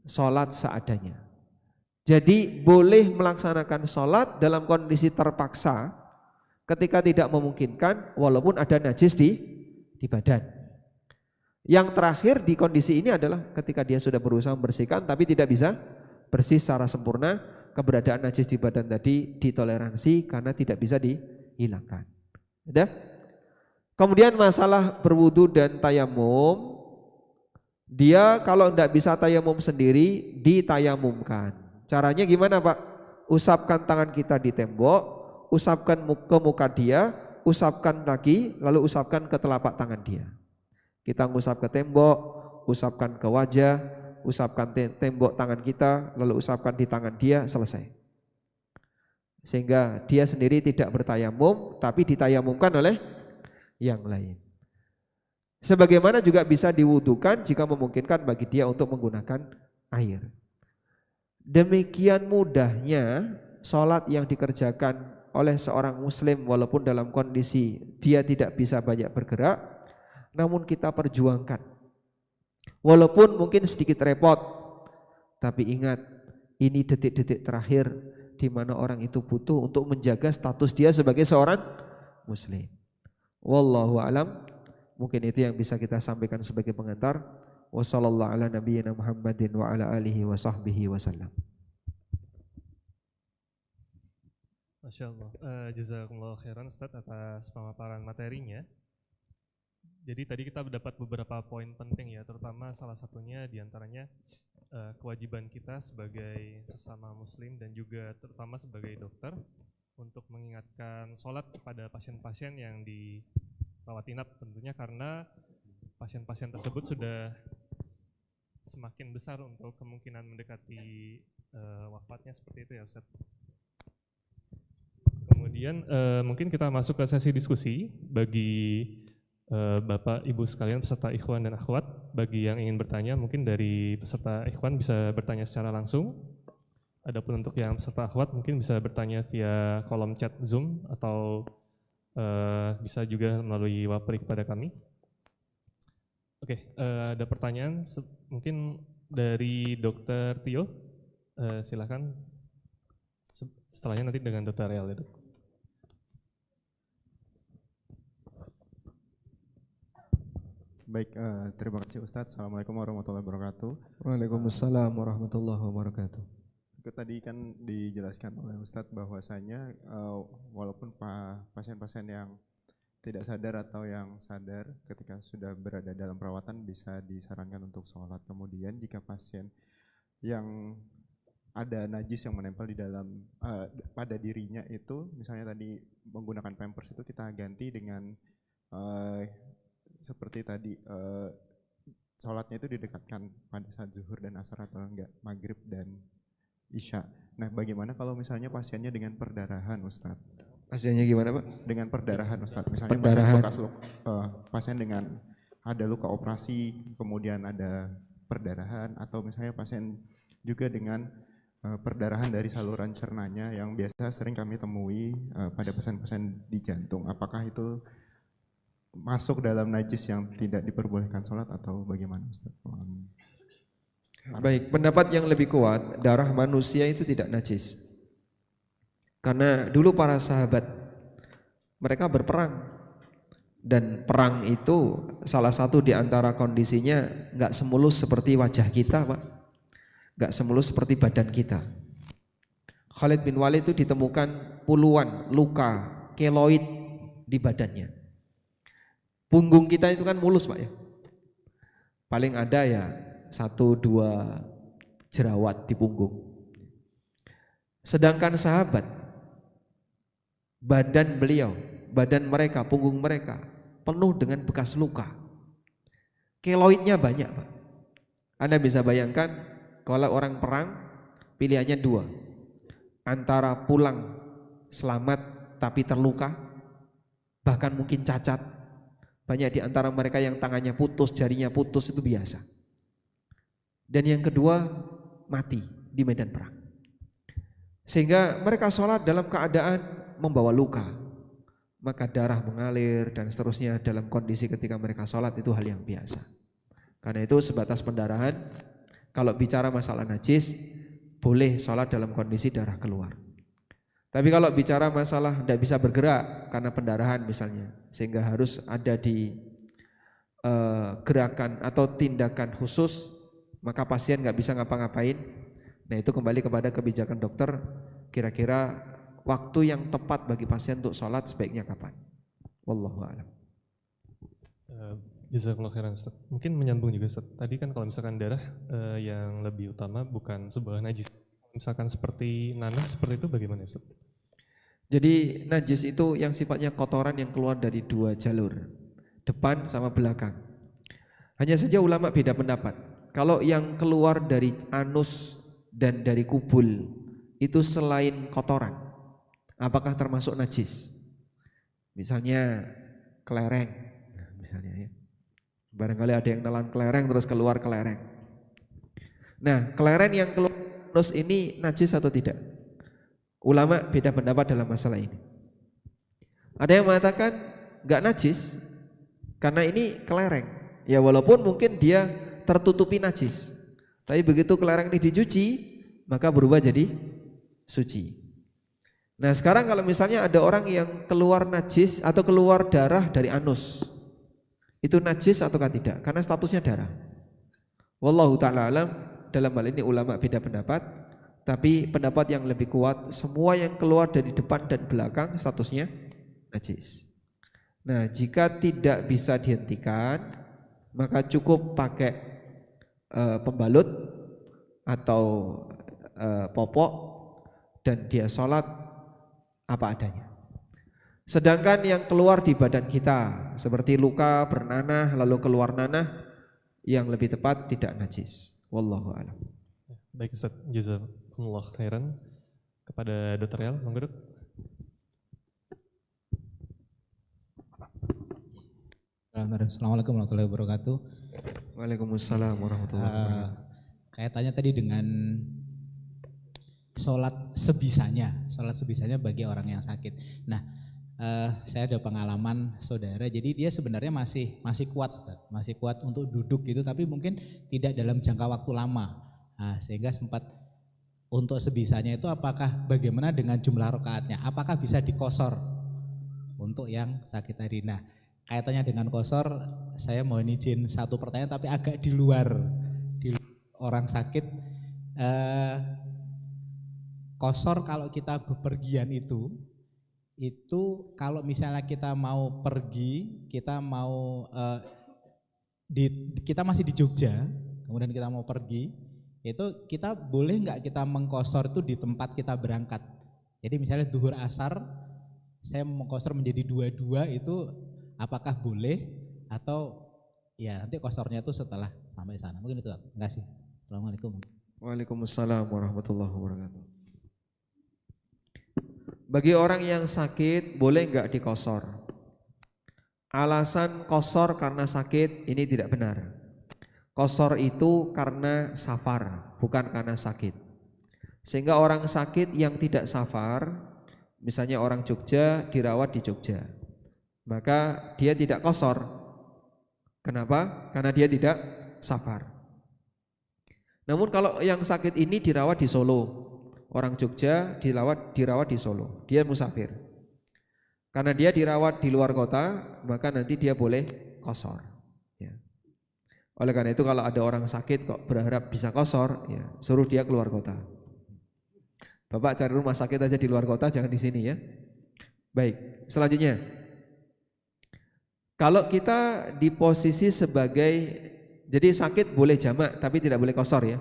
sholat seadanya. Jadi boleh melaksanakan sholat dalam kondisi terpaksa ketika tidak memungkinkan, walaupun ada najis di badan. Yang terakhir di kondisi ini adalah ketika dia sudah berusaha membersihkan tapi tidak bisa bersih secara sempurna, keberadaan najis di badan tadi ditoleransi karena tidak bisa dihilangkan. Udah? Kemudian masalah berwudu dan tayamum, dia kalau tidak bisa tayamum sendiri ditayamumkan. Caranya gimana Pak? Usapkan tangan kita di tembok, usapkan ke muka dia, usapkan lagi, lalu usapkan ke telapak tangan dia. Kita ngusap ke tembok, usapkan ke wajah, usapkan tembok tangan kita, lalu usapkan di tangan dia, selesai. Sehingga dia sendiri tidak bertayamum, tapi ditayamumkan oleh yang lain. Sebagaimana juga bisa diwudukan jika memungkinkan bagi dia untuk menggunakan air. Demikian mudahnya sholat yang dikerjakan oleh seorang muslim walaupun dalam kondisi dia tidak bisa banyak bergerak, namun kita perjuangkan. Walaupun mungkin sedikit repot, tapi ingat, ini detik-detik terakhir di mana orang itu butuh untuk menjaga status dia sebagai seorang muslim. Wallahu alam, mungkin itu yang bisa kita sampaikan sebagai pengantar. Wassallallahu ala nabiyyina Muhammadin wa ala alihi wa sahbihi wasallam. Masya Allah, jazakumullah khairan Ustaz atas pemaparan materinya. Jadi tadi kita mendapat beberapa poin penting ya, terutama salah satunya diantaranya kewajiban kita sebagai sesama muslim dan juga terutama sebagai dokter untuk mengingatkan sholat kepada pasien-pasien yang dirawat inap, tentunya karena pasien-pasien tersebut sudah semakin besar untuk kemungkinan mendekati wafatnya, seperti itu ya Ustaz. Kemudian mungkin kita masuk ke sesi diskusi bagi Bapak Ibu sekalian peserta ikhwan dan akhwat. Bagi yang ingin bertanya mungkin dari peserta ikhwan bisa bertanya secara langsung. Adapun untuk yang peserta akhwat mungkin bisa bertanya via kolom chat Zoom atau bisa juga melalui wapri kepada kami. Oke, ada pertanyaan mungkin dari Dr. Tio, silakan. Setelahnya nanti dengan Dr. Real ya Dok. Baik, terima kasih Ustadz. Assalamualaikum warahmatullahi wabarakatuh. Waalaikumsalam warahmatullahi wabarakatuh. tadi kan dijelaskan oleh Ustadz bahwasanya walaupun pasien-pasien yang tidak sadar atau yang sadar ketika sudah berada dalam perawatan bisa disarankan untuk sholat. Kemudian jika pasien yang ada najis yang menempel di dalam pada dirinya itu, misalnya tadi menggunakan pampers, itu kita ganti dengan seperti tadi sholatnya itu didekatkan pada saat zuhur dan asar atau enggak maghrib dan isya. Nah, bagaimana kalau misalnya pasiennya dengan perdarahan, Ustadz? Pasiennya gimana, Pak? Dengan perdarahan, Ustadz. Misalnya pasien dengan ada luka operasi, kemudian ada perdarahan, atau misalnya pasien juga dengan perdarahan dari saluran cernanya yang biasa sering kami temui pada pasien-pasien di jantung. Apakah itu masuk dalam najis yang tidak diperbolehkan sholat atau bagaimana, Ustadz? Baik, pendapat yang lebih kuat, darah manusia itu tidak najis. Karena dulu para sahabat mereka berperang, dan perang itu salah satu di antara kondisinya nggak semulus seperti wajah kita, Pak. Nggak semulus seperti badan kita. Khalid bin Walid itu ditemukan puluhan luka keloid di badannya. Punggung kita itu kan mulus, Pak ya. Paling ada ya 1-2 jerawat di punggung. Sedangkan sahabat, badan mereka, punggung mereka penuh dengan bekas luka. Keloidnya banyak, Pak. Anda bisa bayangkan kalau orang perang pilihannya 2. Antara pulang selamat tapi terluka, bahkan mungkin cacat. Banyak di antara mereka yang tangannya putus, jarinya putus, itu biasa. Dan yang kedua, mati di medan perang. Sehingga mereka sholat dalam keadaan membawa luka, maka darah mengalir dan seterusnya dalam kondisi ketika mereka sholat, itu hal yang biasa. Karena itu sebatas pendarahan. Kalau bicara masalah najis, boleh sholat dalam kondisi darah keluar. Tapi kalau bicara masalah tidak bisa bergerak karena pendarahan misalnya, sehingga harus ada di gerakan atau tindakan khusus, maka pasien nggak bisa ngapa-ngapain. Nah, itu kembali kepada kebijakan dokter, kira-kira waktu yang tepat bagi pasien untuk sholat sebaiknya kapan. Wallahu a'lam. Jazakallah khairan, Ustaz. Mungkin menyambung juga, Ustaz. Tadi kan kalau misalkan darah yang lebih utama bukan sebuah najis. Misalkan seperti nanah, seperti itu bagaimana, Ustaz? Jadi najis itu yang sifatnya kotoran yang keluar dari 2 jalur, depan sama belakang. Hanya saja ulama beda pendapat. Kalau yang keluar dari anus dan dari kubul itu selain kotoran, apakah termasuk najis? Misalnya kelereng, misalnya ya. Barangkali ada yang nelan kelereng terus keluar kelereng. Nah, kelereng yang keluar anus ini najis atau tidak? Ulama beda pendapat dalam masalah ini. Ada yang mengatakan enggak najis karena ini kelereng. Ya walaupun mungkin dia tertutupi najis, tapi begitu kelereng ini dicuci, maka berubah jadi suci. Nah, sekarang kalau misalnya ada orang yang keluar najis atau keluar darah dari anus, itu najis ataukah tidak? Karena statusnya darah. Wallahu ta'ala alam, dalam hal ini ulama beda pendapat, tapi pendapat yang lebih kuat, semua yang keluar dari depan dan belakang statusnya najis. Nah, jika tidak bisa dihentikan, maka cukup pakai pembalut atau popok dan dia sholat apa adanya. Sedangkan yang keluar di badan kita seperti luka, bernanah, lalu keluar nanah, yang lebih tepat tidak najis. Wallahu a'lam. Baik, Ustaz, jazakumullah khairan. Kepada Dr. Rial, monggo, Dok. Assalamualaikum warahmatullahi wabarakatuh. Waalaikumsalam warahmatullahi wabarakatuh. Kaitannya tadi dengan sholat sebisanya bagi orang yang sakit. Nah, saya ada pengalaman saudara, jadi dia sebenarnya masih kuat, Ustaz. Masih kuat untuk duduk gitu, tapi mungkin tidak dalam jangka waktu lama. Nah, sehingga sempat untuk sebisanya itu apakah bagaimana dengan jumlah rakaatnya? Apakah bisa dikosor untuk yang sakit tadi? Nah, kaitannya dengan kosor, saya mau izin satu pertanyaan tapi agak di luar orang sakit. Qashar kalau kita bepergian itu kalau misalnya kita mau pergi, kita mau kita masih di Jogja, kemudian kita mau pergi, itu kita boleh nggak kita mengqashar itu di tempat kita berangkat. Jadi misalnya zuhur asar, saya mengqashar menjadi 22 itu apakah boleh atau ya nanti qasharnya itu setelah sampai sana. Mungkin itu. Terima kasih. Assalamualaikum. Waalaikumsalam warahmatullahi wabarakatuh. Bagi orang yang sakit boleh enggak dikosor? Alasan kosor karena sakit ini tidak benar. Kosor itu karena safar, bukan karena sakit. Sehingga orang sakit yang tidak safar, misalnya orang Jogja dirawat di Jogja, maka dia tidak kosor. Kenapa? Karena dia tidak safar. Namun kalau yang sakit ini dirawat di Solo, orang Jogja dirawat di Solo, dia musafir. Karena dia dirawat di luar kota, maka nanti dia boleh qashar. Ya. Oleh karena itu kalau ada orang sakit kok berharap bisa qashar, ya, suruh dia keluar kota. Bapak cari rumah sakit aja di luar kota, jangan di sini ya. Baik, selanjutnya. Kalau kita di posisi sebagai, jadi sakit boleh jamak tapi tidak boleh qashar ya.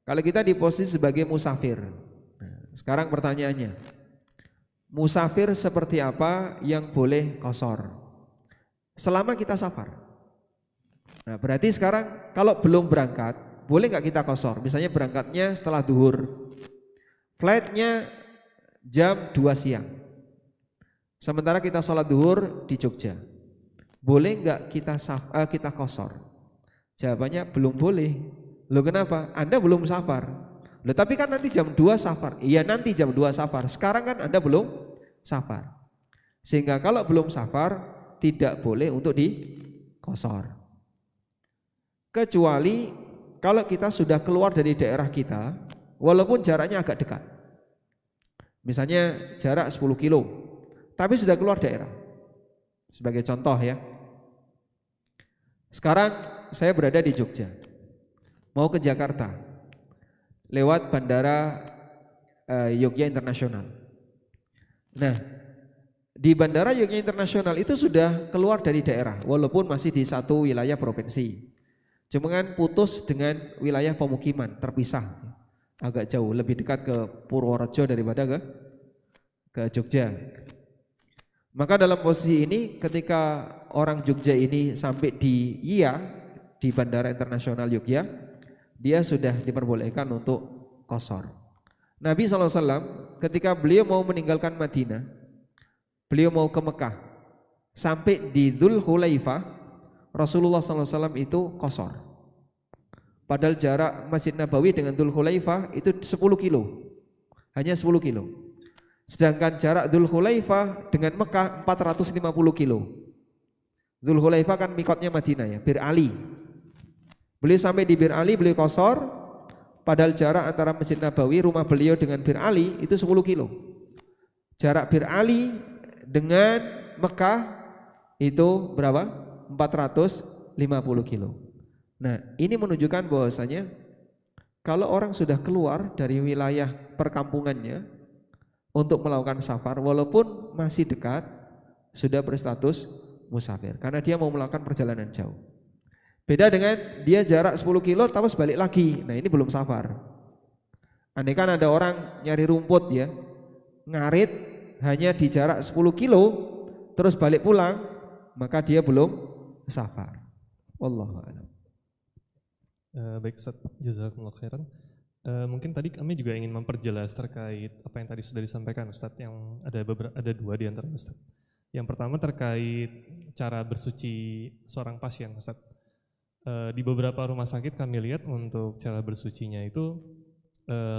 Kalau kita di posisi sebagai musafir. Nah, sekarang pertanyaannya, musafir seperti apa yang boleh qashar? Selama kita safar. Nah, berarti sekarang kalau belum berangkat, boleh nggak kita qashar? Misalnya berangkatnya setelah duhur, flightnya jam 2 siang. Sementara kita sholat duhur di Jogja, boleh nggak kita qashar? Jawabannya belum boleh. Loh kenapa? Anda belum safar. Loh tapi kan nanti jam 2 safar. Iya nanti jam 2 safar. Sekarang kan Anda belum safar. Sehingga kalau belum safar tidak boleh untuk diqashar. Kecuali kalau kita sudah keluar dari daerah kita, walaupun jaraknya agak dekat. Misalnya jarak 10 kilo, tapi sudah keluar daerah. Sebagai contoh ya. Sekarang saya berada di Jogja, mau ke Jakarta lewat bandara Yogya Internasional. Nah, di bandara Yogya Internasional itu sudah keluar dari daerah, walaupun masih di satu wilayah provinsi. Cuma kan putus dengan wilayah pemukiman, terpisah, agak jauh, lebih dekat ke Purworejo daripada ke Jogja. Maka dalam posisi ini ketika orang Jogja ini sampai di di Bandara Internasional Yogya, dia sudah diperbolehkan untuk qashar. Nabi SAW ketika beliau mau meninggalkan Madinah, beliau mau ke Mekah, sampai di Dzul Khulaifah, Rasulullah SAW itu qashar. Padahal jarak Masjid Nabawi dengan Dzul Khulaifah itu 10 kilo, hanya 10 kilo. Sedangkan jarak Dzul Khulaifah dengan Mekah 450 kilo. Dzul Khulaifah kan mikotnya Madinah ya, Bir Ali. Beliau sampai di Bir Ali, beliau qashar, padahal jarak antara Masjid Nabawi rumah beliau dengan Bir Ali itu 10 kilo. Jarak Bir Ali dengan Mekah itu berapa? 450 kilo. Nah, ini menunjukkan bahwasanya kalau orang sudah keluar dari wilayah perkampungannya untuk melakukan safar, walaupun masih dekat, sudah berstatus musafir karena dia mau melakukan perjalanan jauh. Beda dengan dia jarak 10 kilo terus balik lagi. Nah, ini belum safar. Andai kan ada orang nyari rumput ya, ngarit hanya di jarak 10 kilo terus balik pulang, maka dia belum safar. Wallahu a'lam. Baik Ustaz, jazakumullah khairan. Mungkin tadi kami juga ingin memperjelas terkait apa yang tadi sudah disampaikan Ustaz, yang ada dua di antara Ustaz. Yang pertama terkait cara bersuci seorang pasien Ustaz. Di beberapa rumah sakit kami lihat untuk cara bersucinya itu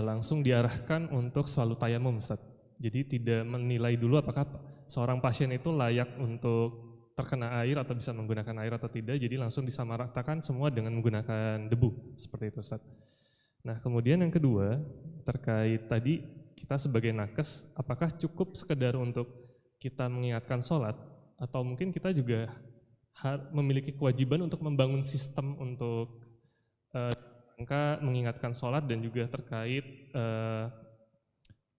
langsung diarahkan untuk selalu tayamum Ustaz. Jadi tidak menilai dulu apakah seorang pasien itu layak untuk terkena air atau bisa menggunakan air atau tidak, jadi langsung disamaratakan semua dengan menggunakan debu, seperti itu Ustaz. Nah kemudian yang kedua terkait tadi kita sebagai nakes, apakah cukup sekedar untuk kita mengingatkan sholat atau mungkin kita juga memiliki kewajiban untuk membangun sistem untuk mengingatkan sholat dan juga terkait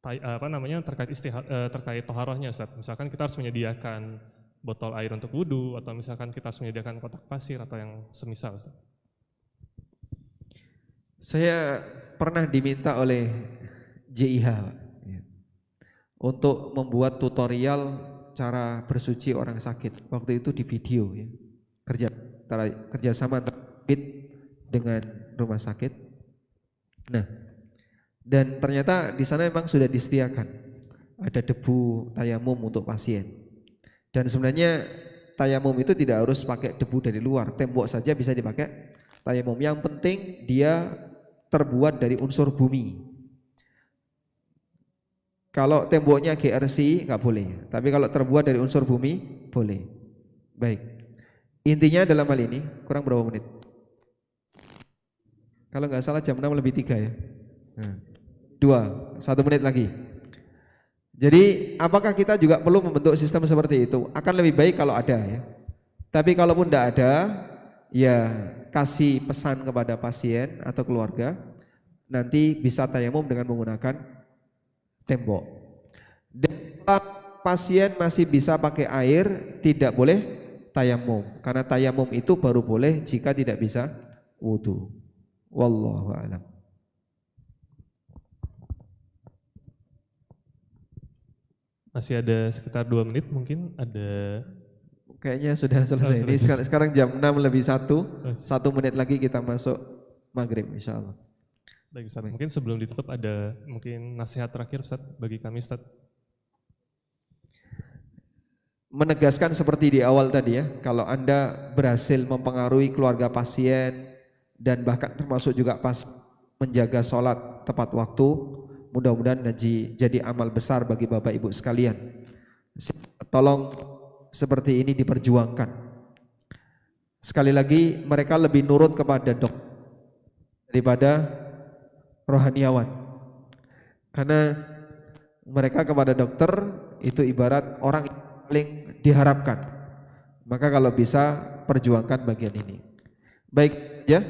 terkait toharohnya Ustaz. Misalkan kita harus menyediakan botol air untuk wudhu, atau misalkan kita harus menyediakan kotak pasir atau yang semisal Ustaz. Saya pernah diminta oleh JIH untuk membuat tutorial cara bersuci orang sakit. Waktu itu di video ya. Kerjasama dengan rumah sakit. Nah, dan ternyata di sana memang sudah disediakan ada debu tayamum untuk pasien. Dan sebenarnya tayamum itu tidak harus pakai debu dari luar, tembok saja bisa dipakai tayamum. Yang penting dia terbuat dari unsur bumi. Kalau temboknya GRC nggak boleh, tapi kalau terbuat dari unsur bumi boleh. Baik. Intinya dalam hal ini kurang berapa menit? Kalau nggak salah jam 6 lebih 3 ya. Nah, 1 menit lagi. Jadi apakah kita juga perlu membentuk sistem seperti itu? Akan lebih baik kalau ada ya. Tapi kalaupun tidak ada, ya kasih pesan kepada pasien atau keluarga, nanti bisa tayamum dengan menggunakan tembok. Dan pasien masih bisa pakai air, tidak boleh tayamum. Karena tayamum itu baru boleh jika tidak bisa wudhu. Wallahu a'lam. Masih ada sekitar 2 menit mungkin ada. Kayaknya sudah selesai. Ini sekarang jam 6 lebih 1 menit lagi kita masuk maghrib insyaallah. Baik Ustaz, mungkin sebelum ditutup ada mungkin nasihat terakhir Ustaz bagi kami Ustaz. Menegaskan seperti di awal tadi ya, kalau Anda berhasil mempengaruhi keluarga pasien dan bahkan termasuk juga pas menjaga sholat tepat waktu, mudah-mudahan jadi amal besar bagi Bapak Ibu sekalian. Tolong seperti ini diperjuangkan. Sekali lagi mereka lebih nurut kepada dokter daripada rohaniawan. Karena mereka kepada dokter itu ibarat orang yang paling diharapkan. Maka kalau bisa perjuangkan bagian ini. Baik ya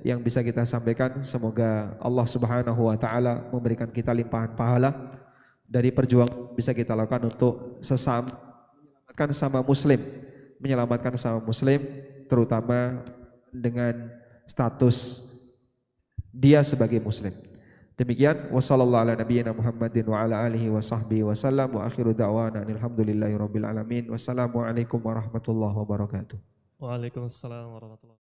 yang bisa kita sampaikan, semoga Allah Subhanahu wa taala memberikan kita limpahan pahala dari perjuangan bisa kita lakukan untuk menyelamatkan sama muslim terutama dengan status dia sebagai muslim. Demikian wassallallahu ala nabiyyina Muhammadin wa ala alihi wa sahbihi wasallam wa akhiru da'wana alhamdulillahi rabbil alamin. Wassalamualaikum warahmatullahi wabarakatuh. Waalaikumsalam warahmatullahi wabarakatuh.